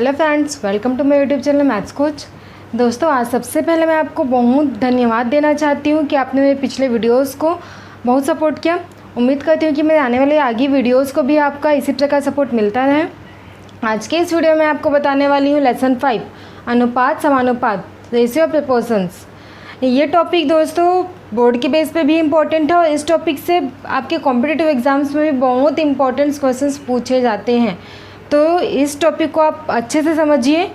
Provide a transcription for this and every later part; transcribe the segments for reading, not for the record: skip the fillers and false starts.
Hello friends, welcome to my YouTube channel maths coach. दोस्तों, आज सबसे पहले मैं आपको बहुत धन्यवाद देना चाहती हूँ कि आपने मेरे पिछले वीडियोस को बहुत सपोर्ट किया। उम्मीद करती हूँ कि मेरे आने वाले आगे वीडियोस को भी आपका इसी प्रकार सपोर्ट मिलता रहे। आज के इस वीडियो में आपको बताने वाली हूँ लेसन 5 अनुपात समानुपात, रेशियो ऑफ प्रपोर्शंस। ये टॉपिक दोस्तों बोर्ड के बेस पे भी इम्पोर्टेंट है और इस टॉपिक से आपके कॉम्पिटिटिव एग्जाम्स में भी बहुत इंपॉर्टेंट क्वेश्चंस पूछे जाते हैं। तो इस टॉपिक को आप अच्छे से समझिए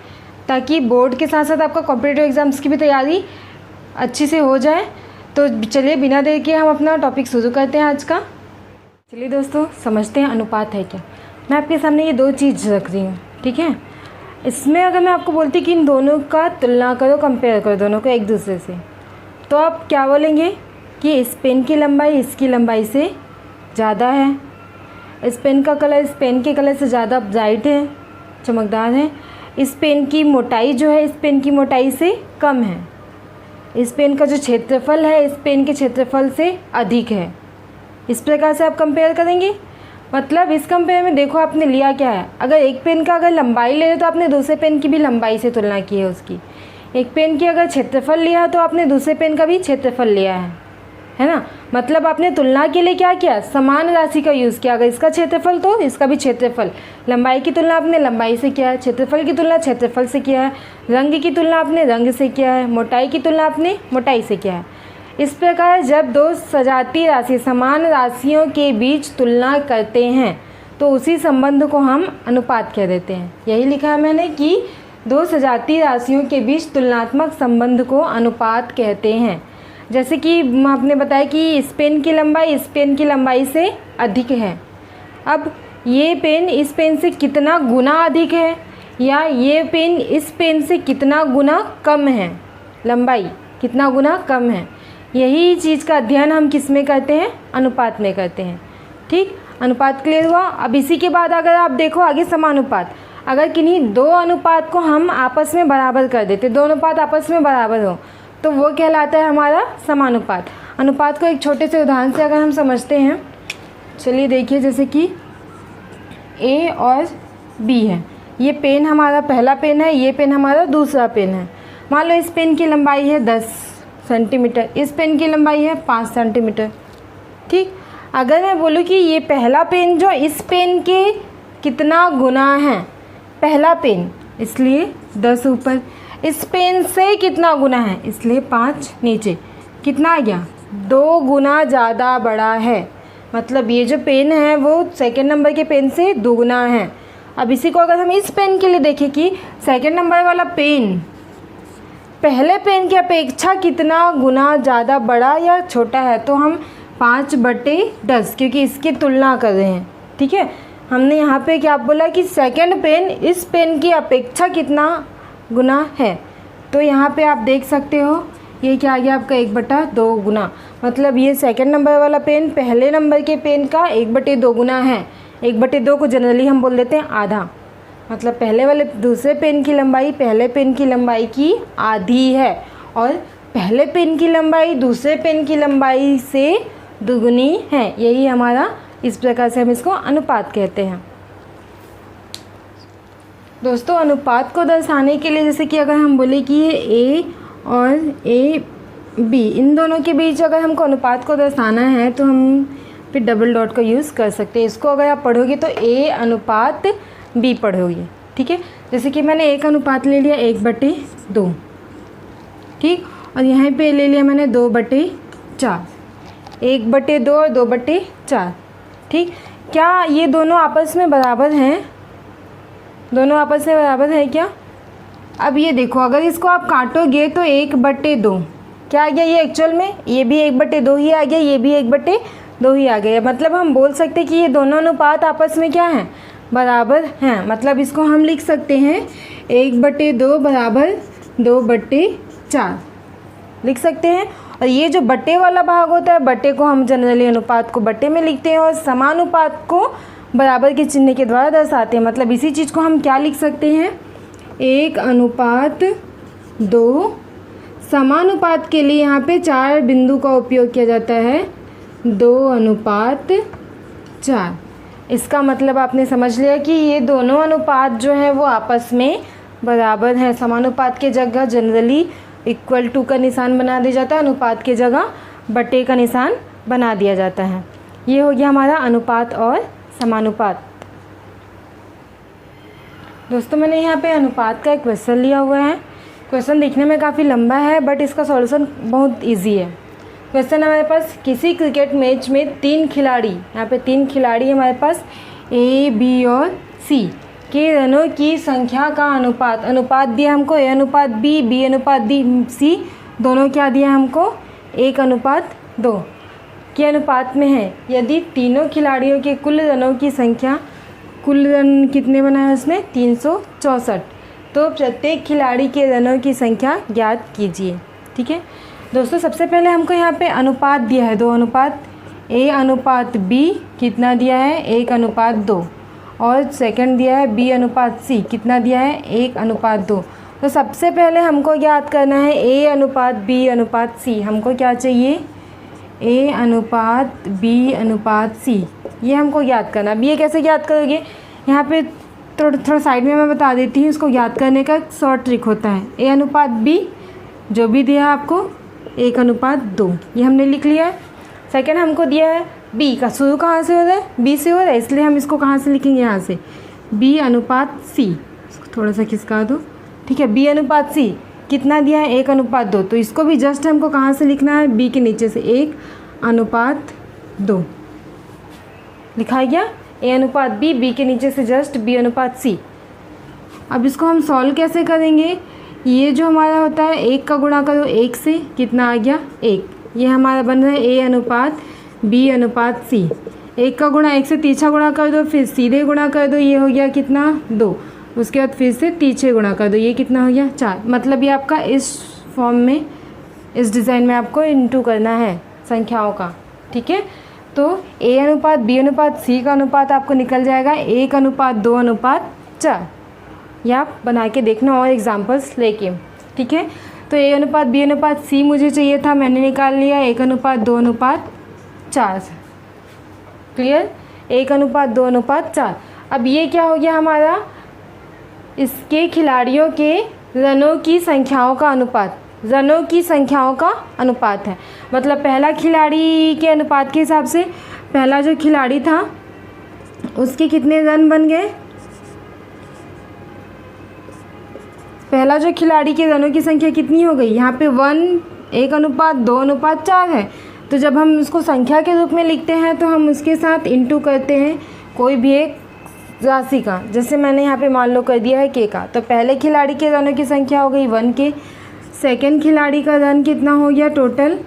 ताकि बोर्ड के साथ साथ आपका कॉम्पिटिटिव एग्जाम्स की भी तैयारी अच्छी से हो जाए। तो चलिए बिना देर के हम अपना टॉपिक शुरू करते हैं आज का। चलिए दोस्तों, समझते हैं अनुपात है क्या। मैं आपके सामने ये दो चीज़ रख रही हूँ, ठीक है। इसमें अगर मैं आपको बोलती कि इन दोनों का तुलना करो, कंपेयर करो दोनों को एक दूसरे से, तो आप क्या बोलेंगे कि इस पेन की लंबाई इसकी लंबाई से ज़्यादा है, इस पेन का कलर इस पेन के कलर से ज़्यादा ब्राइट है, चमकदार है, इस पेन की मोटाई जो है इस पेन की मोटाई से कम है, इस पेन का जो क्षेत्रफल है इस पेन के क्षेत्रफल से अधिक है। इस प्रकार से आप कंपेयर करेंगे। मतलब इस कंपेयर में देखो आपने लिया क्या है। अगर एक पेन का अगर लंबाई ले रहे तो आपने दूसरे पेन की भी लंबाई से तुलना की है उसकी। एक पेन की अगर क्षेत्रफल लिया तो आपने दूसरे पेन का भी क्षेत्रफल लिया है ना। मतलब आपने तुलना के लिए क्या किया, समान राशि का यूज़ किया। अगर इसका क्षेत्रफल तो इसका भी क्षेत्रफल, लंबाई की तुलना आपने लंबाई से किया है, क्षेत्रफल की तुलना क्षेत्रफल से किया है, रंग की तुलना आपने रंग से किया है, मोटाई की तुलना आपने मोटाई से किया है। इस प्रकार जब दो सजातीय राशि समान राशियों के बीच तुलना करते हैं तो उसी संबंध को हम अनुपात कह देते हैं। यही लिखा है मैंने कि दो सजातीय राशियों के बीच तुलनात्मक संबंध को अनुपात कहते हैं। जैसे कि आपने बताया कि इस पेन की लंबाई इस पेन की लंबाई से अधिक है। अब ये पेन इस पेन से कितना गुना अधिक है या ये पेन इस पेन से कितना गुना कम है, लंबाई कितना गुना कम है, यही चीज़ का अध्ययन हम किस में करते हैं, अनुपात में करते हैं। ठीक, अनुपात क्लियर हुआ। अब इसी के बाद अगर आप देखो आगे समानुपात। अगर किन्हीं दो अनुपात को हम आपस में बराबर कर देते, दो अनुपात आपस में बराबर हो तो वो कहलाता है हमारा समानुपात। अनुपात को एक छोटे से उदाहरण से अगर हम समझते हैं, चलिए देखिए, जैसे कि ए और बी है। ये पेन हमारा पहला पेन है, ये पेन हमारा दूसरा पेन है। मान लो इस पेन की लंबाई है 10 सेंटीमीटर, इस पेन की लंबाई है 5 सेंटीमीटर। ठीक, अगर मैं बोलूँ कि ये पहला पेन जो इस पेन के कितना गुना है, पहला पेन इसलिए 10 ऊपर, इस पेन से कितना गुना है इसलिए 5 नीचे, कितना आ गया, 2 गुना ज़्यादा बड़ा है। मतलब ये जो पेन है वो सेकंड नंबर के पेन से 2 गुना है। अब इसी को अगर हम इस पेन के लिए देखें कि सेकंड नंबर वाला पेन पहले पेन की अपेक्षा कितना गुना ज़्यादा बड़ा या छोटा है, तो हम 5/10 क्योंकि इसकी तुलना कर रहे हैं। ठीक है, हमने यहाँ पे क्या बोला कि सेकंड पेन इस पेन की अपेक्षा कितना गुना है। तो यहाँ पे आप देख सकते हो ये क्या आ गया आपका 1/2 गुना। मतलब ये सेकंड नंबर वाला पेन पहले नंबर के पेन का 1/2 गुना है। 1/2 को जनरली हम बोल देते हैं आधा। मतलब पहले वाले दूसरे पेन की लंबाई पहले पेन की लंबाई की आधी है और पहले पेन की लंबाई दूसरे पेन की लंबाई से दुगुनी है। यही हमारा, इस प्रकार से हम इसको अनुपात कहते हैं। दोस्तों, अनुपात को दर्शाने के लिए जैसे कि अगर हम बोले कि ये ए और ए बी, इन दोनों के बीच अगर हमको अनुपात को दर्शाना है तो हम फिर डबल डॉट का यूज़ कर सकते हैं। इसको अगर आप पढ़ोगे तो ए अनुपात बी पढ़ोगे। ठीक है, जैसे कि मैंने एक अनुपात ले लिया 1/2, ठीक, और यहाँ पे ले लिया मैंने 2/4, 1/2 और 2/4। ठीक, क्या ये दोनों आपस में बराबर हैं, दोनों आपस में बराबर है क्या। अब ये देखो, अगर इसको आप काटोगे तो 1/2 क्या आ गया, ये एक्चुअल में ये भी 1/2 ही आ गया, ये भी 1/2 ही आ गया। मतलब हम बोल सकते हैं कि ये दोनों अनुपात आपस में क्या हैं, बराबर हैं। मतलब इसको हम लिख सकते हैं 1/2 बराबर 2/4 लिख सकते हैं। और ये जो बट्टे वाला भाग होता है, बट्टे को हम जनरली अनुपात को बट्टे में लिखते हैं और समानुपात को बराबर के चिन्ह के द्वारा दर्शाते हैं। मतलब इसी चीज़ को हम क्या लिख सकते हैं, 1/2। समानुपात के लिए यहाँ पे 4 बिंदु का उपयोग किया जाता है, 2/4। इसका मतलब आपने समझ लिया कि ये दोनों अनुपात जो है वो आपस में बराबर हैं। समानुपात के जगह जनरली इक्वल टू का निशान बना दिया जाता है, अनुपात के जगह बटे का निशान बना दिया जाता है। ये हो गया हमारा अनुपात और समानुपात। दोस्तों मैंने यहाँ पे अनुपात का एक क्वेश्चन लिया हुआ है। क्वेश्चन दिखने में काफ़ी लंबा है बट इसका सॉल्यूशन बहुत इजी है। क्वेश्चन हमारे पास, किसी क्रिकेट मैच में 3 खिलाड़ी, यहाँ पे 3 खिलाड़ी हमारे पास ए, बी और सी के रनों की संख्या का अनुपात दिया हमको ए अनुपात बी अनुपात सी, दोनों क्या दिया हमको 1:2 के अनुपात में है। यदि तीनों खिलाड़ियों के कुल रनों की संख्या, कुल रन कितने बनाए उसने 364, तो प्रत्येक खिलाड़ी के रनों की संख्या ज्ञात कीजिए। ठीक है दोस्तों, सबसे पहले हमको यहाँ पे अनुपात दिया है 2 अनुपात, ए अनुपात बी कितना दिया है 1:2, और सेकंड दिया है बी अनुपात सी कितना दिया है 1:2। तो सबसे पहले हमको ज्ञात करना है ए अनुपात बी अनुपात सी। हमको क्या चाहिए ए अनुपात बी अनुपात सी, ये हमको ज्ञात करना। अब ये कैसे ज्ञात करोगे, यहाँ पे थोड़ा साइड में मैं बता देती हूँ। इसको ज्ञात करने का एक शॉर्ट ट्रिक होता है। ए अनुपात बी जो भी दिया है आपको 1:2, ये हमने लिख लिया है। सेकंड हमको दिया है बी का शुरू कहाँ से हो रहा है, बी से हो रहा है, इसलिए हम इसको कहाँ से लिखेंगे, यहाँ से बी अनुपात सी। इसको थोड़ा सा खिसका दो। ठीक है, बी अनुपात सी कितना दिया है 1:2, तो इसको भी जस्ट हमको कहाँ से लिखना है, बी के नीचे से 1:2 लिखा गया। ए अनुपात बी के नीचे से जस्ट बी अनुपात सी। अब इसको हम सॉल्व कैसे करेंगे, ये जो हमारा होता है 1 का गुणा करो 1 से, कितना आ गया 1। ये हमारा बन रहा है ए अनुपात बी अनुपात सी। 1 का गुणा 1 से तीसरा गुणा कर दो, फिर सीधे गुणा कर दो, ये हो गया कितना 2। उसके बाद फिर से तीसरे गुणा कर दो, ये कितना हो गया 4। मतलब ये आपका इस फॉर्म में, इस डिज़ाइन में आपको इंटू करना है संख्याओं का। ठीक है, तो ए अनुपात बी अनुपात सी का अनुपात आपको निकल जाएगा 1:2:4। या आप बना के देखना और एग्जांपल्स लेके। ठीक है, तो ए अनुपात बी अनुपात सी मुझे चाहिए था, मैंने निकाल लिया 1:2:4। क्लियर, 1:2:4। अब ये क्या हो गया हमारा, इसके खिलाड़ियों के रनों की संख्याओं का अनुपात, रनों की संख्याओं का अनुपात है। मतलब पहला खिलाड़ी के अनुपात के हिसाब से पहला जो खिलाड़ी था उसके कितने रन बन गए, पहला जो खिलाड़ी के रनों की संख्या कितनी हो गई, यहाँ पे 1:2:4 है। तो जब हम इसको संख्या के रूप में लिखते हैं तो हम उसके साथ इंटू करते हैं कोई भी एक राशि का। जैसे मैंने यहाँ पे मान लो कर दिया है के का, तो पहले खिलाड़ी के रनों की संख्या हो गई 1 के। सेकंड खिलाड़ी का रन कितना हो गया टोटल,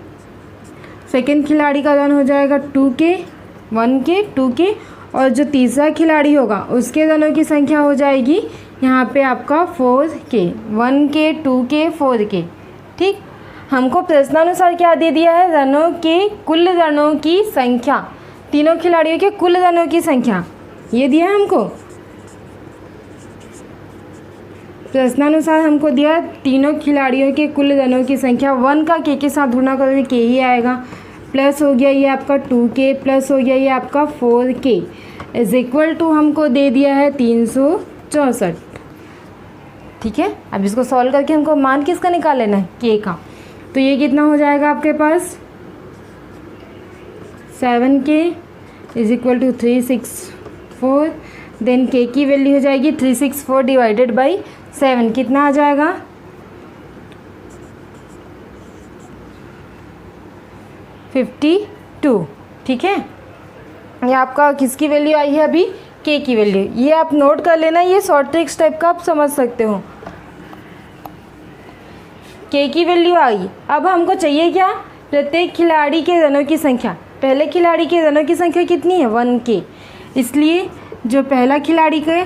सेकंड खिलाड़ी का रन हो जाएगा 2 के, 1 के 2 के, और जो तीसरा खिलाड़ी होगा उसके रनों की संख्या हो जाएगी यहाँ पे आपका 4 के, 1 के 2 के 4 के। ठीक, हमको प्रश्नानुसार क्या दे दिया है, रनों के कुल रनों की संख्या, तीनों खिलाड़ियों के कुल रनों की संख्या ये दिया है हमको। प्रश्नानुसार हमको दिया तीनों खिलाड़ियों के कुल रनों की संख्या। 1 का के साथ गुणा करोगे के ही आएगा, प्लस हो गया ये आपका 2 के, प्लस हो गया ये आपका 4 के, इज इक्वल टू हमको दे दिया है 364। ठीक है, अब इसको सॉल्व करके हमको मान किसका निकाल लेना है, के का। तो ये कितना हो जाएगा आपके पास 7 के इज इक्वल टू 364। देन के की वैल्यू हो जाएगी 364 डिवाइडेड बाई 7, कितना आ जाएगा 52। ठीक है, ये आपका किसकी वैल्यू आई है अभी, के की वैल्यू। ये आप नोट कर लेना, ये शॉर्ट ट्रिक्स टाइप का आप समझ सकते हो। के की वैल्यू आई। अब हमको चाहिए क्या, प्रत्येक खिलाड़ी के रनों की संख्या। पहले खिलाड़ी के रनों की संख्या कितनी है 1 के, इसलिए जो पहला खिलाड़ी के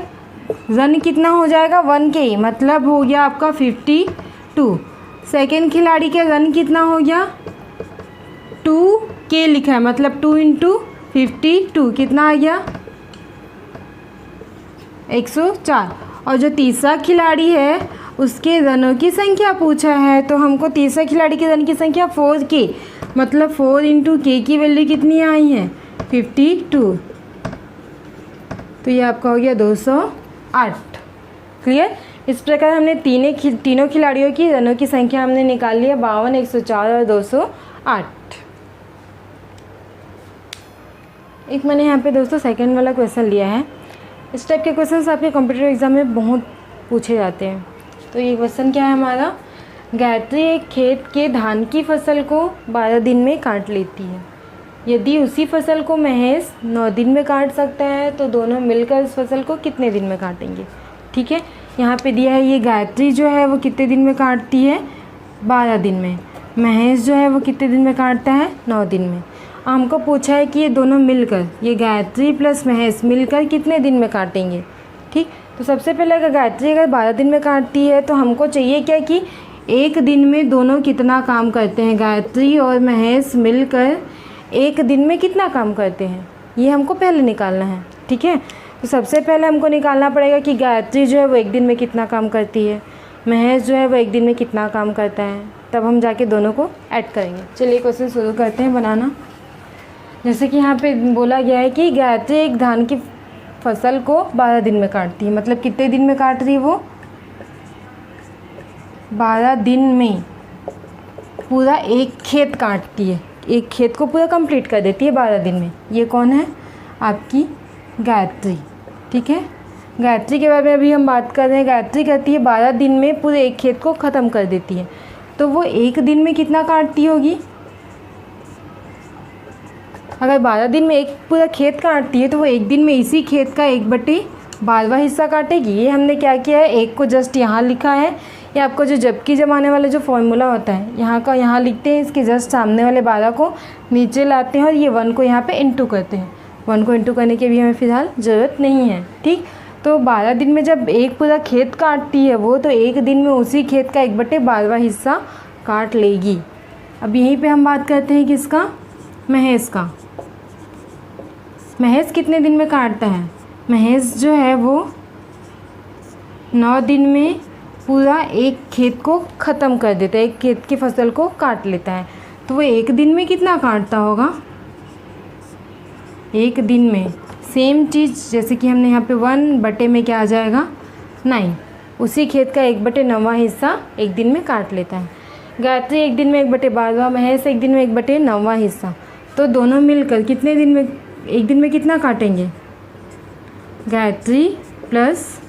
रन कितना हो जाएगा 1 के, मतलब हो गया आपका 52। सेकेंड खिलाड़ी के रन कितना हो गया 2 के लिखा है, मतलब 2 × 52 कितना आ गया 104। और जो तीसरा खिलाड़ी है उसके रनों की संख्या पूछा है, तो हमको तीसरा खिलाड़ी के रन की संख्या 4 के, मतलब 4 × के की वैल्यू कितनी आई है 52। तो ये आपका हो गया 208। क्लियर। इस प्रकार हमने तीनों खिलाड़ियों की रनों की संख्या हमने निकाल लिया, 52, 104 और 208। एक मैंने यहाँ पे दोस्तों सेकंड वाला क्वेश्चन लिया है। इस टाइप के क्वेश्चंस आपके कॉम्पिटिटिव एग्जाम में बहुत पूछे जाते हैं। तो ये क्वेश्चन क्या है हमारा, गायत्री एक खेत के धान की फसल को 12 दिन में काट लेती है। यदि उसी फसल को महेश 9 दिन में काट सकता है तो दोनों मिलकर इस फसल को कितने दिन में काटेंगे। ठीक है, यहाँ पे दिया है ये गायत्री जो है वो कितने दिन में काटती है, 12 दिन में। महेश जो है वो कितने दिन में काटता है, 9 दिन में। हमको पूछा है कि ये दोनों मिलकर, ये गायत्री प्लस महेश मिलकर कितने दिन में काटेंगे। ठीक, तो सबसे पहले अगर गायत्री अगर 12 दिन में काटती है तो हमको चाहिए क्या कि एक दिन में दोनों कितना काम करते हैं, गायत्री और महेश मिलकर एक दिन में कितना काम करते हैं, ये हमको पहले निकालना है। ठीक है, तो सबसे पहले हमको निकालना पड़ेगा कि गायत्री जो है वो एक दिन में कितना काम करती है, महेश जो है वो एक दिन में कितना काम करता है, तब हम जाके दोनों को ऐड करेंगे। चलिए क्वेश्चन शुरू करते हैं बनाना। जैसे कि यहाँ पे बोला गया है कि गायत्री एक धान की फसल को 12 दिन में काटती है, मतलब कितने दिन में काट रही है वो, 12 दिन में पूरा एक खेत काटती है, एक खेत को पूरा कंप्लीट कर देती है 12 दिन में। ये कौन है, आपकी गायत्री। ठीक है, गायत्री के बारे में अभी हम बात कर रहे हैं। गायत्री कहती है 12 दिन में पूरे एक खेत को ख़त्म कर देती है, तो वो एक दिन में कितना काटती होगी। अगर 12 दिन में एक पूरा खेत काटती है तो वो एक दिन में इसी खेत का 1/12वां हिस्सा काटेगी। ये हमने क्या किया है, एक को जस्ट यहाँ लिखा है, या आपको जो जबकि जमाने वाला जो फॉर्मूला होता है यहाँ का यहाँ लिखते हैं, इसके जस्ट सामने वाले 12 को नीचे लाते हैं और ये 1 को यहाँ पे इंटू करते हैं। 1 को इंटू करने की भी हमें फ़िलहाल ज़रूरत नहीं है। ठीक, तो 12 दिन में जब एक पूरा खेत काटती है वो, तो एक दिन में उसी खेत का 1/12वां हिस्सा काट लेगी। अब यहीं पे हम बात करते हैं किसका, महेश का। महेश कितने दिन में काटता है, महेश जो है वो 9 दिन में पूरा एक खेत को ख़त्म कर देता है, एक खेत की फसल को काट लेता है। तो वो एक दिन में कितना काटता होगा, एक दिन में सेम चीज़ जैसे कि हमने यहाँ पे 1 में क्या आ जाएगा, 9, उसी खेत का 1/9वां हिस्सा एक दिन में काट लेता है। गायत्री एक दिन में 1/12वां, महेश एक दिन में 1/9वां हिस्सा। तो दोनों मिलकर कितने दिन में, एक दिन में कितना काटेंगे, गायत्री प्लस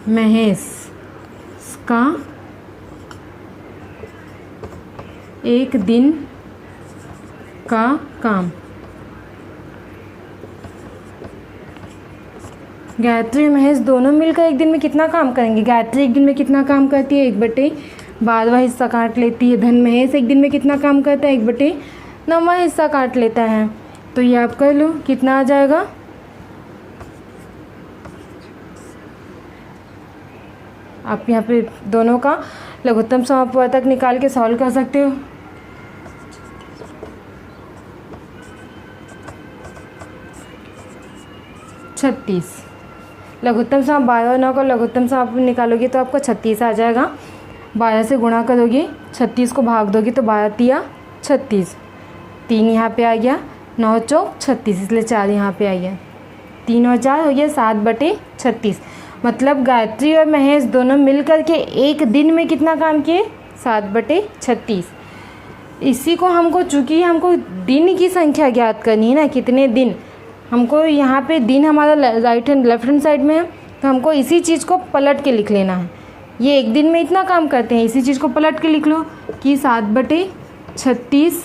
महेश का एक दिन का काम। गायत्री और महेश दोनों मिलकर एक दिन में कितना काम करेंगे। गायत्री एक दिन में कितना काम करती है, 1/12वां हिस्सा काट लेती है। धन महेश एक दिन में कितना काम करता है, 1/9वां हिस्सा काट लेता है। तो ये आप कर लो, कितना आ जाएगा, आप यहाँ पे दोनों का लघुत्तम समापवर्तक निकाल के सॉल्व कर सकते हो। छत्तीस, लघुत्तम समाप 12 और 9 का लघुत्तम समाप निकालोगे तो आपको 36 आ जाएगा। 12 से गुणा करोगे, 36 को भाग दोगे तो 12 तिया 36, 3 यहाँ पे आ गया, 9 चौक 36, इसलिए 4 यहाँ पे आ गया, 3 और 4 हो गया 7/36। मतलब गायत्री और महेश दोनों मिलकर के एक दिन में कितना काम किए, 7/36। इसी को हमको, चूँकि हमको दिन की संख्या ज्ञात करनी है ना, कितने दिन, हमको यहाँ पे दिन हमारा लेफ्ट हैंड साइड में है, तो हमको इसी चीज़ को पलट के लिख लेना है। ये एक दिन में इतना काम करते हैं, इसी चीज़ को पलट के लिख लो कि 7/36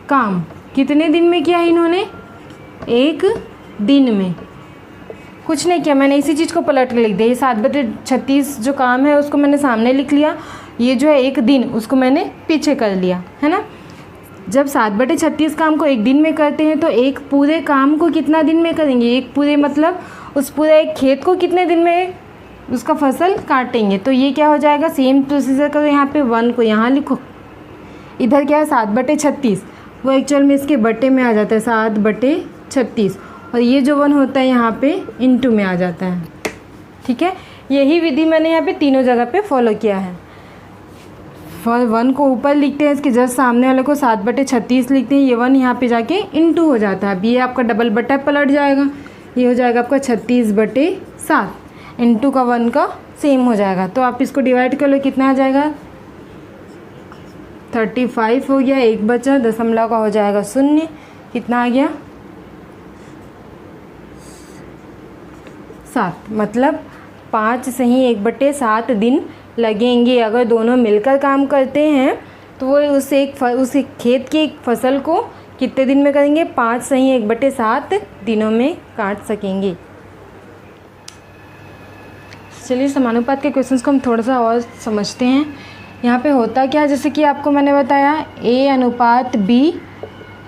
काम कितने दिन में किया इन्होंने, एक दिन में। कुछ नहीं किया, मैंने इसी चीज़ को पलट के लिख दिया। ये 7/36 जो काम है उसको मैंने सामने लिख लिया, ये जो है एक दिन उसको मैंने पीछे कर लिया, है ना। जब 7/36 काम को एक दिन में करते हैं तो एक पूरे काम को कितना दिन में करेंगे, एक पूरे मतलब उस पूरे एक खेत को कितने दिन में उसका फसल काटेंगे। तो ये क्या हो जाएगा, सेम प्रोसीजर करो, यहाँ पे 1 को यहाँ लिखो, इधर क्या है 7/36, वो एक्चुअल में इसके बटे में आ जाता है 7/36, और ये जो 1 होता है यहाँ पे इनटू में आ जाता है। ठीक है, यही विधि मैंने यहाँ पे तीनों जगह पे फॉलो किया है। फॉर 1 को ऊपर लिखते हैं, इसके जस्ट सामने वाले को 7/36 लिखते हैं, ये 1 यहाँ पे जाके इनटू हो जाता है। अब ये आपका डबल बटा पलट जाएगा, ये हो जाएगा आपका 36/7 इंटू का 1 का सेम हो जाएगा। तो आप इसको डिवाइड कर लो, कितना आ जाएगा 35 हो गया, 1 बचा, दशमलव का हो जाएगा 0, कितना आ गया 7। मतलब 5 सही 1/7 दिन लगेंगे। अगर दोनों मिलकर काम करते हैं तो वो उस खेत की एक फसल को कितने दिन में करेंगे, 5 सही 1/7 दिनों में काट सकेंगे। चलिए समानुपात के क्वेश्चंस को हम थोड़ा सा और समझते हैं। यहाँ पे होता क्या है, जैसे कि आपको मैंने बताया A/B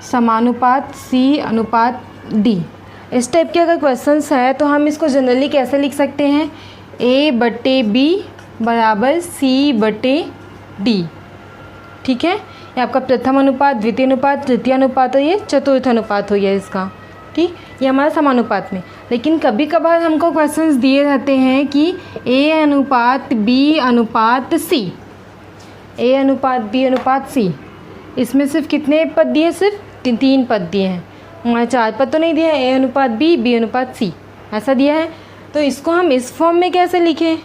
समानुपात C/D। इस टाइप के अगर क्वेश्चंस है तो हम इसको जनरली कैसे लिख सकते हैं, A/B बराबर C/D। ठीक है, ये आपका प्रथम अनुपात, द्वितीय अनुपात, तृतीय अनुपात और ये चतुर्थ अनुपात हो गया इसका। ठीक, ये हमारा समानुपात में। लेकिन कभी कभार हमको क्वेश्चंस दिए रहते हैं कि A/B/C, A/B/C, इसमें सिर्फ कितने पद दिए, सिर्फ 3 पद दिए हैं, हमारे 4 पद तो नहीं दिए हैं। A/B, B/C ऐसा दिया है। तो इसको हम इस फॉर्म में कैसे लिखें,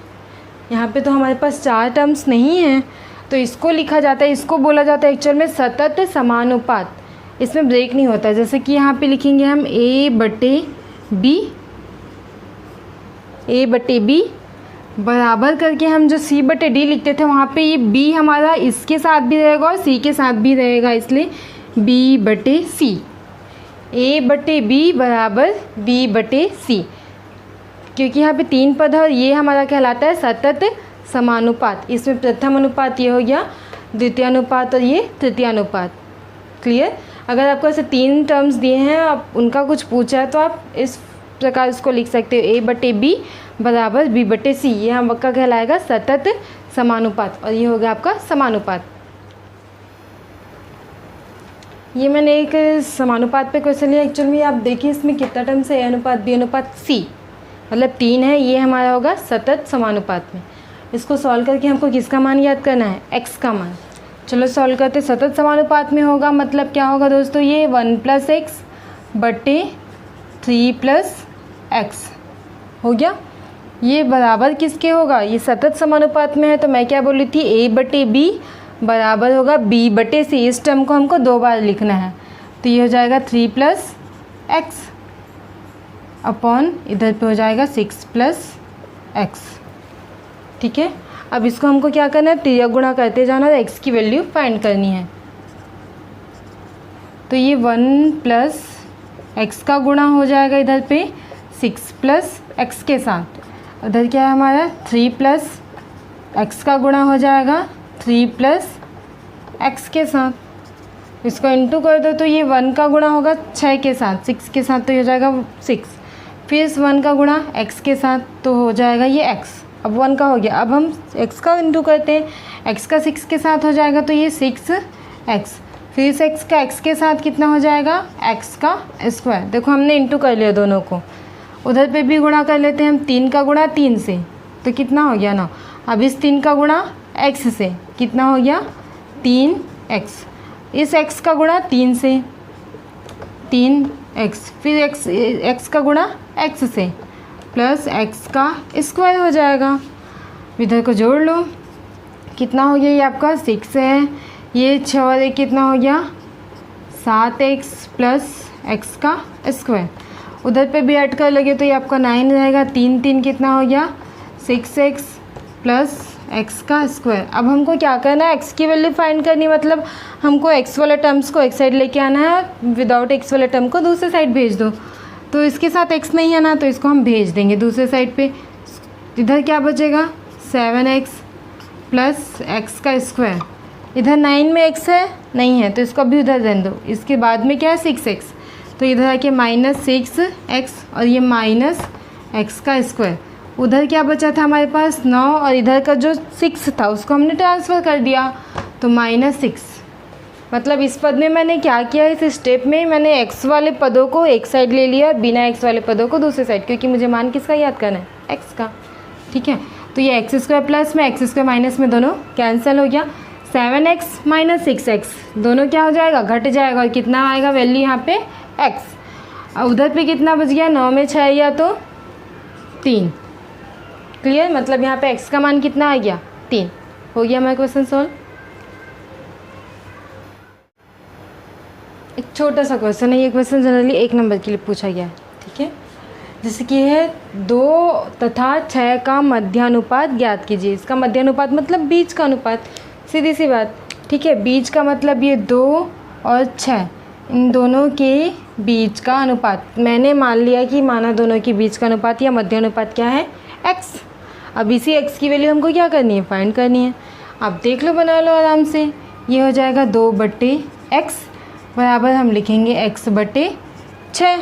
यहाँ पे तो हमारे पास 4 टर्म्स नहीं हैं, तो इसको लिखा जाता है, इसको बोला जाता है एक्चुअल में सतत समानुपात। इसमें ब्रेक नहीं होता। जैसे कि यहाँ पे लिखेंगे हम A/B बराबर करके हम जो C/D लिखते थे वहाँ पे ये B हमारा इसके साथ भी रहेगा और C के साथ भी रहेगा, इसलिए B/C। A/B बराबर B/C, क्योंकि यहाँ पे 3 पद है और ये हमारा कहलाता है सतत समानुपात। इसमें प्रथम अनुपात ये हो गया, द्वितीय अनुपात और ये तृतीय अनुपात। क्लियर। अगर आपको ऐसे 3 टर्म्स दिए हैं, आप उनका कुछ पूछा है तो आप इस प्रकार इसको लिख सकते हो, A/B बराबर B/C। ये हम आपका कहलाएगा सतत समानुपात और ये हो गया आपका समानुपात। ये मैंने एक समानुपात पे क्वेश्चन लिया। एक्चुअल में आप देखिए इसमें कितना टर्म्स है, A/B/C, मतलब 3 है। ये हमारा होगा सतत समानुपात में। इसको सॉल्व करके हमको किसका मान याद करना है, x का मान। चलो सॉल्व करते। सतत समानुपात में होगा मतलब क्या होगा दोस्तों, ये 1 + x बटे 3 + x हो गया। ये बराबर किसके होगा, ये सतत समानुपात में है तो मैं क्या बोल रही थी, A/B बराबर होगा B/C। इस टर्म को हमको 2 बार लिखना है, तो ये हो जाएगा 3 + x अपॉन इधर पे हो जाएगा 6 + x। ठीक है, अब इसको हमको क्या करना है, तिर्यक गुणा करते जाना और x की वैल्यू फाइंड करनी है। तो ये 1 + x का गुणा हो जाएगा इधर पे 6 + x के साथ। उधर क्या है हमारा 3 + x का गुणा हो जाएगा 3 + x के साथ। इसको इंटू कर दो तो ये 1 का गुणा होगा 6 के साथ, 6 के साथ तो ये हो जाएगा 6। फिर इस 1 का गुणा x के साथ तो हो जाएगा ये x। अब 1 का हो गया, अब हम x का इंटू करते हैं, x का 6 के साथ हो जाएगा तो ये 6x। फिर इस x का x के साथ कितना हो जाएगा, x का स्क्वायर। देखो हमने इंटू कर लिया दोनों को। उधर पे भी गुणा कर लेते हैं हम, 3 का गुणा 3 से तो कितना हो गया 9। अब इस 3 का गुणा x से कितना हो गया 3x। इस x का गुणा 3 से 3x, फिर x का गुणा x से प्लस x का स्क्वायर हो जाएगा। इधर को जोड़ लो, कितना हो गया, ये आपका 6 है, ये 6 और 1 कितना हो गया 7x प्लस x का स्क्वायर। उधर पे भी ऐड कर लगे तो ये आपका 9 रहेगा। 3 3 कितना हो गया 6x प्लस x का स्क्वायर। अब हमको क्या करना है, x की वैल्यू फाइंड करनी, मतलब हमको x वाले टर्म्स को एक साइड लेके आना है, विदाउट x वाले टर्म को दूसरे साइड भेज दो। तो इसके साथ x नहीं है ना, तो इसको हम भेज देंगे दूसरे साइड पे। इधर क्या बचेगा 7x प्लस x का स्क्वायर। इधर 9 में x है नहीं है तो इसको अभी उधर रहने दो। इसके बाद में क्या है 6x, तो इधर आके -6x और ये -x का स्क्वायर। उधर क्या बचा था हमारे पास 9 और इधर का जो 6 था उसको हमने ट्रांसफ़र कर दिया तो -6। मतलब इस पद में मैंने क्या किया, इस स्टेप में मैंने x वाले पदों को एक साइड ले लिया, बिना x वाले पदों को दूसरे साइड, क्योंकि मुझे मान किसका याद करना है x का। ठीक है, तो ये x² प्लस में x² माइनस में दोनों कैंसिल हो गया। 7x - 6x दोनों क्या हो जाएगा, घट जाएगा और कितना आएगा वैल्यू यहाँ पे x। अब उधर पे कितना बच गया, 9 में 6 या तो 3। क्लियर, मतलब यहाँ पे x का मान कितना आ गया, 3। हो गया हमारा क्वेश्चन सॉल्व। एक छोटा सा क्वेश्चन है, ये क्वेश्चन जनरली 1 नंबर के लिए पूछा गया है, ठीक है। जैसे कि है 2 तथा 6 का मध्यानुपात ज्ञात कीजिए। इसका मध्यानुपात मतलब बीच का अनुपात, सीधी सी बात, ठीक है। बीच का मतलब ये 2 और 6, इन दोनों के बीच का अनुपात। मैंने मान लिया कि माना दोनों के बीच का अनुपात या मध्यानुपात क्या है, x। अब इसी x की वैल्यू हमको क्या करनी है, फाइंड करनी है। आप देख लो, बना लो आराम से। ये हो जाएगा 2/x बराबर हम लिखेंगे x/6।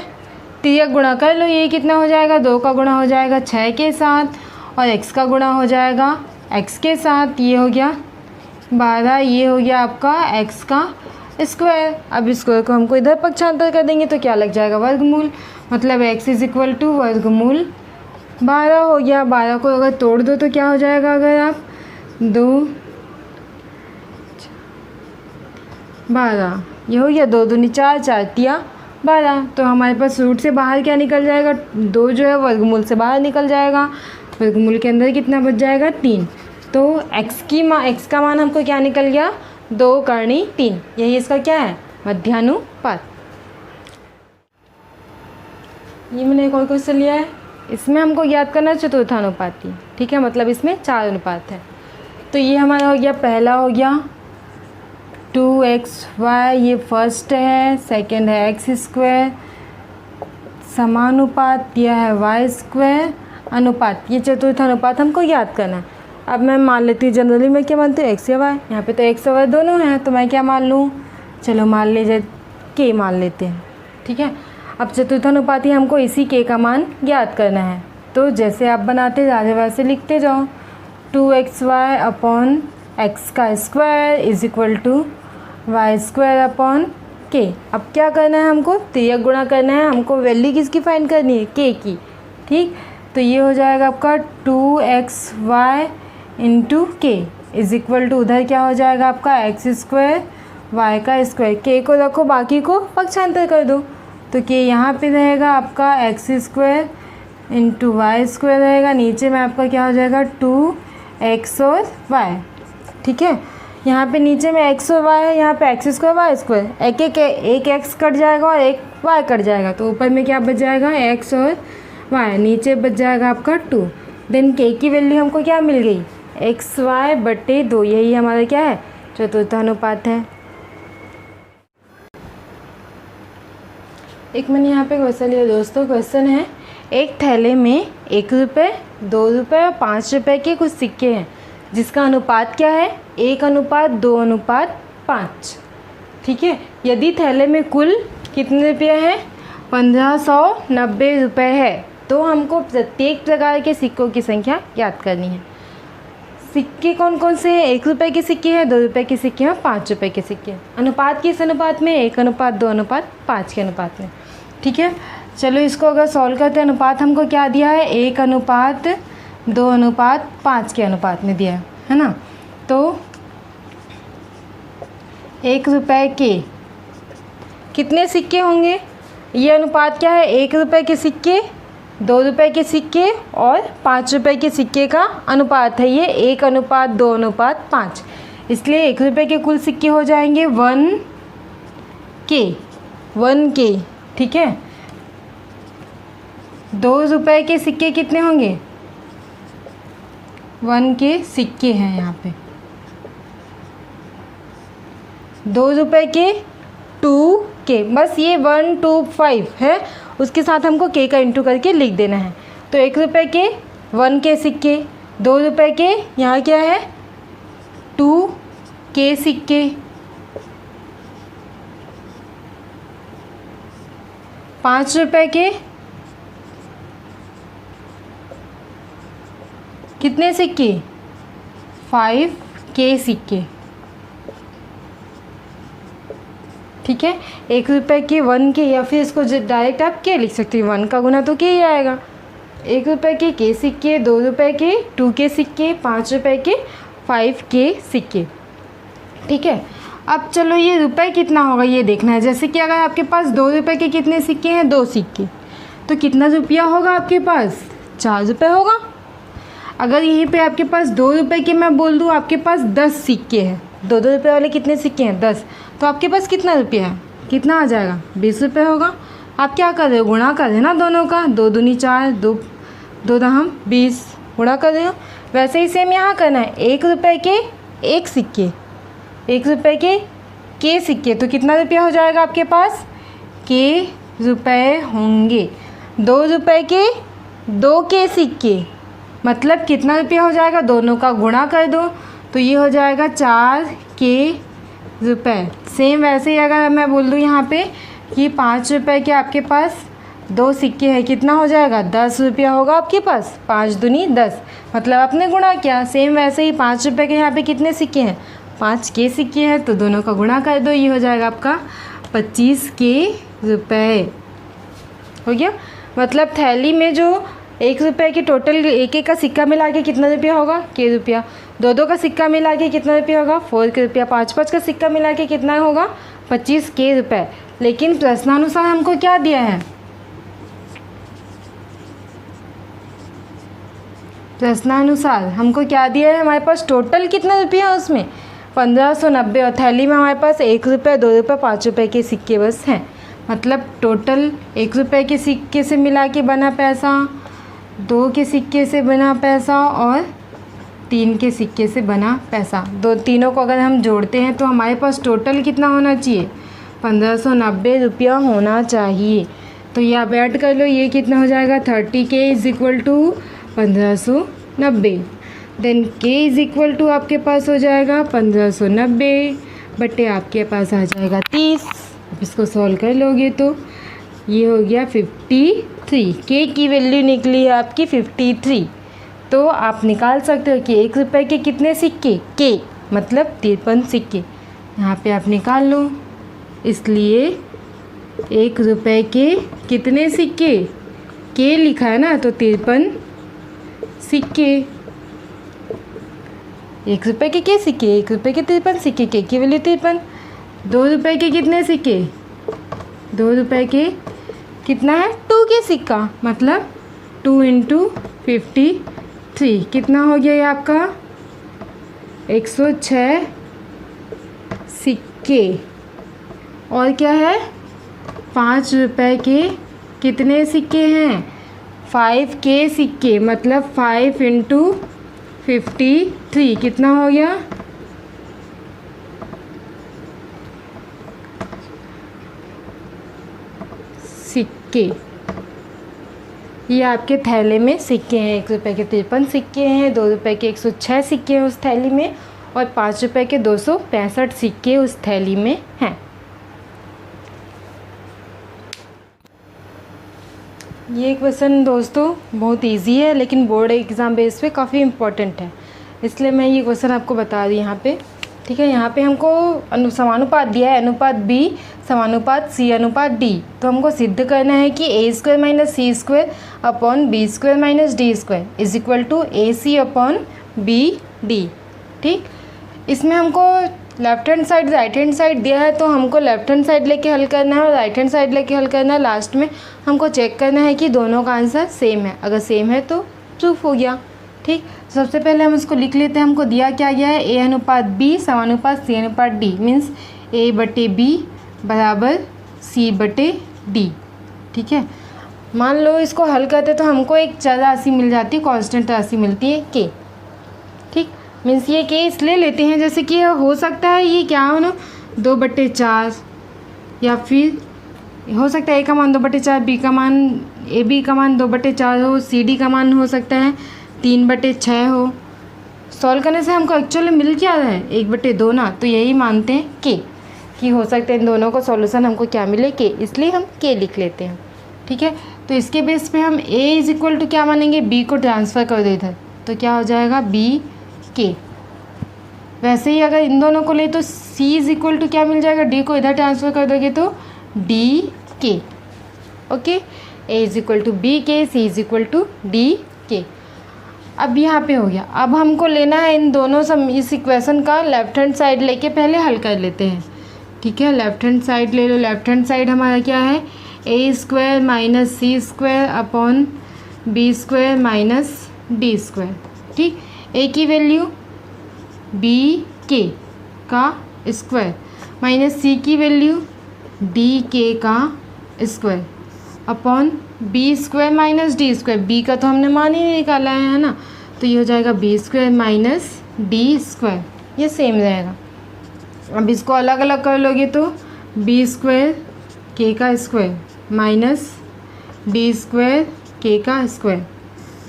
तिर्यक गुणा कर लो, ये कितना हो जाएगा, 2 का गुणा हो जाएगा 6 के साथ और x का गुणा हो जाएगा x के साथ। ये हो गया 12, ये हो गया आपका x का स्क्वायर। अब स्क्वायर को हमको इधर पक्षांतर कर देंगे तो क्या लग जाएगा, वर्गमूल। मतलब x = वर्गमूल 12 हो गया। 12 को अगर तोड़ दो तो क्या हो जाएगा, अगर आप 2 12, ये हो गया 2 दूनी 4, 4 तिया 12। तो हमारे पास रूट से बाहर क्या निकल जाएगा, 2 जो है वर्गमूल से बाहर निकल जाएगा। वर्गमूल के अंदर कितना बच जाएगा, 3। तो x का मान हमको क्या निकल गया, 2/3। यही इसका क्या है, मध्यानुपात। ये मैंने एक और क्वेश्चन लिया है, इसमें हमको याद करना चतुर्थानुपाती, ठीक है। मतलब इसमें 4 अनुपात है। तो ये हमारा हो गया, पहला हो गया 2xy, ये फर्स्ट है। सेकंड है x², समानुपात दिया है y² अनुपात। ये चतुर्थ अनुपात हमको याद करना है। अब मैं मान लेती हूँ, जनरली मैं क्या मानती हूँ, x या y। यहाँ पे तो x और y दोनों हैं, तो मैं क्या मान लूँ, चलो मान लीजिए k मान लेते हैं, ठीक है। अब चतुर्थानुपाती हमको इसी k का मान ज्ञात करना है। तो जैसे आप बनाते जा रहे वैसे लिखते जाओ। 2xy upon x² = y² k। अब क्या करना है हमको, तिर्यक गुणा करना है। हमको वैल्यू किसकी फाइंड करनी है, k की, ठीक। तो ये हो जाएगा आपका 2xy × k उधर क्या हो जाएगा आपका x² y²। k को रखो, बाकी को पक्षांतर कर दो। तो k यहाँ पे रहेगा आपका x² × y² रहेगा। नीचे में आपका क्या हो जाएगा, 2x और y, ठीक है। यहाँ पे नीचे में x और y है, यहाँ पे x² y²। एक x कट जाएगा और एक y कट जाएगा, तो ऊपर में क्या बच जाएगा, x और y। नीचे बच जाएगा आपका 2। देन k की वैल्यू हमको क्या मिल गई, xy/2। यही हमारा क्या है, चतुर्थानुपात है। एक मैंने यहाँ पे क्वेश्चन लिया दोस्तों। क्वेश्चन है, एक थैले में 1 रुपये, 2 रुपये और 5 रुपये के कुछ सिक्के हैं, जिसका अनुपात क्या है, 1:2:5, ठीक है। यदि थैले में कुल कितने रुपये हैं, 1590 रुपये है, तो हमको प्रत्येक प्रकार के सिक्कों की संख्या याद करनी है। सिक्के कौन कौन से हैं, 1 रुपये के सिक्के हैं, 2 रुपये के सिक्के हैं, 5 रुपये के सिक्के हैं। अनुपात किस अनुपात में, 1:2:5 के अनुपात में, ठीक है। चलो इसको अगर सॉल्व करते हैं, अनुपात हमको क्या दिया है, 1:2:5 के अनुपात में दिया है ना। तो 1 रुपये के कितने सिक्के होंगे, ये अनुपात क्या है, 1 रुपये के सिक्के, 2 रुपये के सिक्के और 5 रुपये के सिक्के का अनुपात है ये 1:2:5। इसलिए 1 रुपये के कुल सिक्के हो जाएंगे 1k, ठीक है। 2 रुपये के सिक्के कितने होंगे, 1k सिक्के हैं यहाँ पे। 2 रुपये के 2k, बस ये 125 है, उसके साथ हमको k का इंटू करके लिख देना है। तो 1 रुपये के 1k सिक्के, 2 रुपये के यहाँ क्या है 2k सिक्के, 5 रुपये के कितने सिक्के, 5k सिक्के, ठीक है। 1 रुपये के 1k, या फिर इसको डायरेक्ट आप k लिख सकते हो, 1 का गुना तो k ही आएगा। 1 रुपये के k सिक्के, 2 रुपये के 2k सिक्के, 5 रुपये के 5k सिक्के, ठीक है। अब चलो ये रुपए कितना होगा ये देखना है। जैसे कि अगर आपके पास 2 रुपये के कितने सिक्के हैं, 2 सिक्के, तो कितना रुपया होगा आपके पास, 4 रुपये होगा। अगर यहीं पे आपके पास 2 रुपये के मैं बोल दूँ आपके पास 10 सिक्के हैं, 2-2 रुपये वाले कितने सिक्के हैं, 10, तो आपके पास कितना रुपया है, कितना आ जाएगा, 20 रुपये होगा। आप क्या कर रहे हो, गुणा कर रहे हो ना दोनों का, 2 दूनी 4, 2 दहम 20, गुणा कर रहे हो। वैसे ही सेम यहाँ करना है, 1 रुपये के 1 सिक्के, 1 रुपये के सिक्के, तो कितना रुपया हो जाएगा आपके पास, के रुपये होंगे। 2 रुपये के 2 के सिक्के, मतलब कितना रुपया हो जाएगा, दोनों का गुणा कर दो तो ये हो जाएगा 4 के रुपये। सेम वैसे ही अगर मैं बोल दूँ यहाँ पे कि 5 रुपये के आपके पास 2 सिक्के हैं, कितना हो जाएगा, 10 रुपया होगा आपके पास, 5 दूनी 10, मतलब आपने गुणा किया। सेम वैसे ही 5 रुपये के यहाँ पे कितने सिक्के हैं, 5 के सिक्के हैं, तो दोनों का गुणा कर दो, ये हो जाएगा आपका 25 के रुपये। हो गया। मतलब थैली में जो 1 रुपये के टोटल 1-1 का सिक्का मिला के कितना रुपया होगा, के रुपया। 2-2 का सिक्का मिला के कितना रुपया होगा, 4 के रुपया। 5-5 का सिक्का मिला के कितना होगा, 25 के रुपये। लेकिन प्रश्नानुसार हमको क्या दिया है, प्रश्नानुसार हमको क्या दिया है, हमारे पास टोटल कितना रुपया है उसमें 1590, और थैली में हमारे पास 1 रुपये, 2 रुपये, 5 रुपये के सिक्के बस हैं। मतलब टोटल 1 रुपये के सिक्के से मिला के बना पैसा, 2 के सिक्के से बना पैसा और 3 के सिक्के से बना पैसा। तीनों को अगर हम जोड़ते हैं तो हमारे पास टोटल कितना होना चाहिए, 1590 रुपया होना चाहिए। तो ये आप ऐड कर लो, ये कितना हो जाएगा, 30K is equal to 1590। Then K is equal to आपके पास हो जाएगा 1590 बटे आपके पास आ जाएगा 30। अब इसको सॉल्व कर लोगे तो ये हो गया 53। K की वैल्यू निकली है आपकी 53। तो आप निकाल सकते हो कि 1 रुपये के कितने सिक्के, K मतलब 53 सिक्के, यहाँ पे आप निकाल लो। इसलिए 1 रुपये के कितने सिक्के, K लिखा है ना, तो 53 सिक्के। 1 रुपये के सिक्के, 1 रुपये के 53 सिक्के, K की वैल्यू 53। 2 रुपये के कितने सिक्के, 2 रुपये के कितना है, 2 के सिक्का, मतलब 2 × 53 कितना हो गया ये आपका 106 सिक्के। और क्या है, 5 रुपये के कितने सिक्के हैं, 5 के सिक्के, मतलब 5 × 53 कितना हो गया, सिक्के। ये आपके थैले में सिक्के हैं, 1 रुपये के 53 सिक्के हैं, 2 रुपये के 106 सिक्के हैं उस थैली में, और 5 रुपये के 265 सिक्के उस थैली में हैं। ये क्वेश्चन दोस्तों बहुत इजी है, लेकिन बोर्ड एग्ज़ाम बेस पे काफ़ी इम्पोर्टेंट है, इसलिए मैं ये क्वेश्चन आपको बता रही यहाँ पे। ठीक है, यहाँ पे हमको समानुपात दिया है, अनुपात B समानुपात C अनुपात D। तो हमको सिद्ध करना है कि A² - C² upon B² - D² is equal to AC upon BD। ठीक, इसमें हमको left hand side right hand side दिया है, तो हमको लेफ्ट हैंड साइड लेके हल करना है और राइट हैंड साइड लेके हल करना है। लास्ट में हमको चेक करना है कि दोनों का आंसर सेम है, अगर सेम है तो प्रूफ हो गया। ठीक, सबसे पहले हम इसको लिख लेते हैं। हमको दिया क्या गया है, A अनुपात B समानुपात C अनुपात D, मीन्स A बटे B बराबर C बटे D। ठीक है, मान लो इसको हल करते तो हमको एक चर राशि मिल जाती है, कांस्टेंट राशि मिलती है K। ठीक, मीन्स ये K इसलिए लेते हैं जैसे कि हो सकता है ये क्या हो ना 2/4, या फिर हो सकता है A का मान 2/4, B का मान AB का मान 2/4 हो, CD का मान हो सकता है 3/6 हो। सॉल्व करने से हमको एक्चुअली मिल क्या रहा है 1/2 ना, तो यही मानते हैं K कि हो सकता है इन दोनों का सॉल्यूशन हमको क्या मिले K, इसलिए हम K लिख लेते हैं। ठीक है, तो इसके बेस पे हम A इज इक्वल टू क्या मानेंगे, B को ट्रांसफ़र कर दे इधर, तो क्या हो जाएगा BK। वैसे ही अगर इन दोनों को ले तो C इज इक्वल टू क्या मिल जाएगा, D को इधर ट्रांसफ़र कर दोगे तो DK। Okay, A is equal to BK, C is equal to DK। अब यहाँ पे हो गया। अब हमको लेना है इन दोनों इस इक्वेशन का लेफ्ट हैंड साइड लेके पहले हल कर लेते हैं। ठीक है, लेफ्ट हैंड साइड ले लो। लेफ्ट हैंड साइड हमारा क्या है, a square minus C square upon B square minus D square. ठीक, ए की वैल्यू बी के का स्क्वायर माइनस सी की वैल्यू डी के का square upon B square minus D square. B का तो हमने मान ही नहीं निकाला है ना, तो ये हो जाएगा B square minus D square, ये सेम रहेगा। अब इसको अलग अलग कर लोगे तो बी स्क्वायर के का स्क्वायर माइनस डी स्क्वायर के का स्क्वायर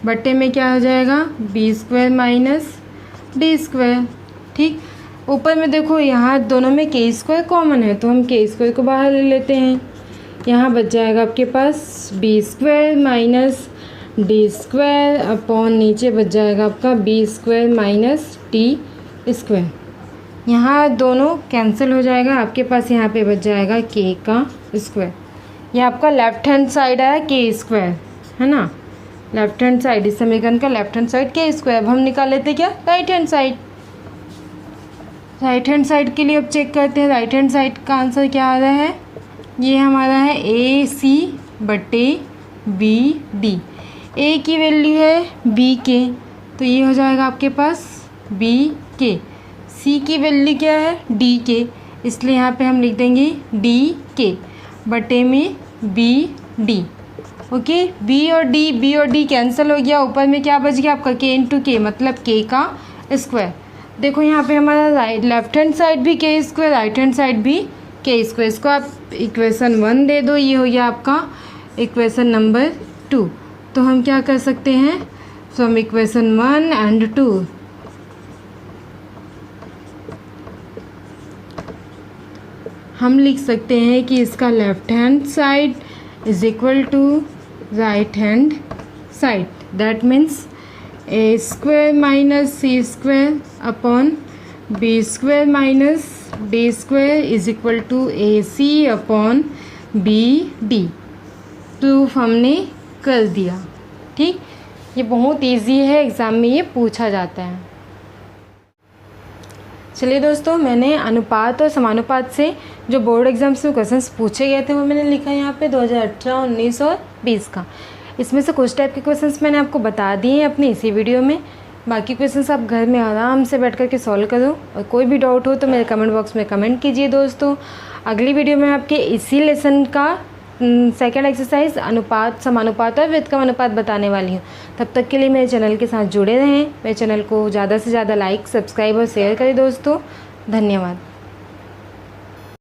बट्टे में क्या हो जाएगा, B square minus D square. ठीक, ऊपर में देखो यहाँ दोनों में के स्क्वायर कॉमन है, तो हम के स्क्वायर को बाहर ले लेते हैं। यहाँ बच जाएगा आपके पास b square minus D square upon नीचे बच जाएगा आपका b square minus D square. यहाँ दोनों कैंसिल हो जाएगा, आपके पास यहाँ पे बच जाएगा के का स्क्वायर। ये आपका लेफ्ट हैंड साइड आया के स्क्वायर, है ना, लेफ्ट हैंड साइड, इस समीकरण का लेफ्ट हैंड साइड के स्क्वायर। अब हम निकाल लेते क्या, right hand side. Right hand side के लिए अब चेक करते हैं राइट हैंड साइड का आंसर क्या आ रहा है। ये हमारा है ए सी बटे बी डी। ए की वैल्यू है बी के, तो ये हो जाएगा आपके पास बी के। सी की वैल्यू क्या है, डी के, इसलिए यहाँ पे हम लिख देंगे डी के बटे में बी डी। ओके, बी और डी कैंसिल हो गया, ऊपर में क्या बच गया आपका के इंटू के, मतलब के का स्क्वायर। देखो यहाँ पे हमारा लेफ्ट हैंड साइड भी के स्क्वायर, राइट हैंड साइड भी के स्क्वायर। इसको आप इक्वेशन 1 दे दो, ये हो गया आपका इक्वेशन नंबर 2। तो हम क्या कर सकते हैं, फ्रॉम इक्वेशन 1 एंड 2 हम लिख सकते हैं कि इसका left hand side is equal to right hand side. That means A square minus C square upon B square minus D square is equal to A C upon B D. Proof हमने कर दिया। ठीक, ये बहुत easy है, exam में ये पूछा जाता है। चलिए दोस्तों, मैंने अनुपात और समानुपात से जो बोर्ड एग्जाम्स में क्वेश्चंस पूछे गए थे वो मैंने लिखा है यहाँ पे 2018, 19 और 20 का। इसमें से कुछ टाइप के क्वेश्चंस मैंने आपको बता दिए हैं अपनी इसी वीडियो में। बाकी क्वेश्चंस आप घर में आराम से बैठ कर के सॉल्व करो, और कोई भी डाउट हो तो मेरे कमेंट बॉक्स में कमेंट कीजिए दोस्तों। अगली वीडियो में आपके इसी लेसन का सेकंड एक्सरसाइज अनुपात, समानुपात और व्युत्क्रम अनुपात बताने वाली हूँ। तब तक के लिए मेरे चैनल के साथ जुड़े रहें। मेरे चैनल को ज़्यादा से ज़्यादा लाइक, सब्सक्राइब और शेयर करें दोस्तों। धन्यवाद।